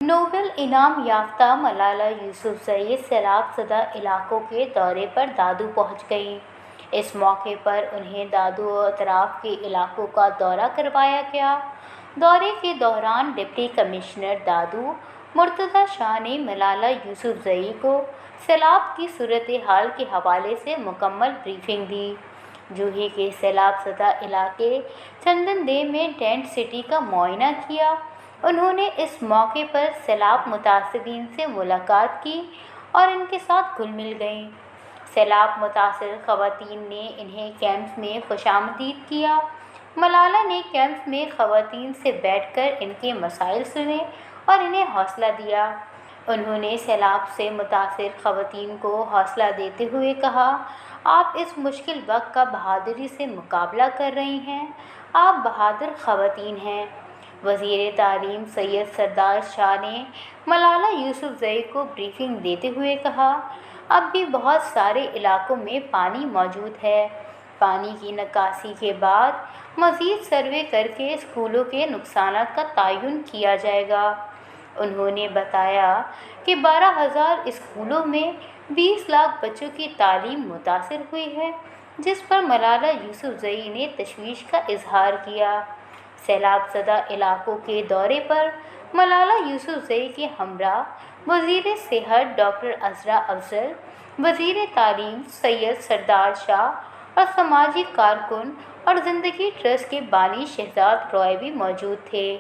Nobel انعام یافتہ ملالہ یوسفزئی سیلاب زدہ علاقوں کے دورے پر دادو پہنچ گئیں۔ اس موقع پر انہیں دادو و اطراف کے علاقوں کا دورہ کروایا گیا۔ دورے کے دوران ڈپٹی کمشنر دادو مرتضی شاہ نے ملالہ یوسفزئی کو سیلاب کی صورتحال کے حوالے سے مکمل بریفنگ دی۔ جوہی کے سیلاب زدہ علاقے چندن دے میں ٹینٹ سٹی کا معائنہ کیا۔ انہوں نے اس موقع پر سیلاب متاثرین سے ملاقات کی اور ان کے ساتھ گھل مل گئیں۔ سیلاب متاثر خواتین نے انہیں کیمپس میں خوش آمدید کیا۔ ملالہ نے کیمپس میں خواتین سے بیٹھ کر ان کے مسائل سنے اور انہیں حوصلہ دیا۔ انہوں نے سیلاب سے متاثر خواتین کو حوصلہ دیتے ہوئے کہا، آپ اس مشکل وقت کا بہادری سے مقابلہ کر رہی ہیں، آپ بہادر خواتین ہیں۔ وزیر تعلیم سید سردار شاہ نے ملالہ یوسفزئی کو بریفنگ دیتے ہوئے کہا، اب بھی بہت سارے علاقوں میں پانی موجود ہے۔ پانی کی نکاسی کے بعد مزید سروے کر کے اسکولوں کے نقصانات کا تعین کیا جائے گا۔ انہوں نے بتایا کہ 12,000 اسکولوں میں 20 لاکھ بچوں کی تعلیم متاثر ہوئی ہے، جس پر ملالہ یوسفزئی نے تشویش کا اظہار کیا۔ سیلاب زدہ علاقوں کے دورے پر ملالہ یوسفزئی کے ہمراہ وزیر صحت ڈاکٹر عذرا افضل، وزیر تعلیم سید سردار شاہ اور سماجی کارکن اور زندگی ٹرسٹ کے بانی شہزاد رائے بھی موجود تھے۔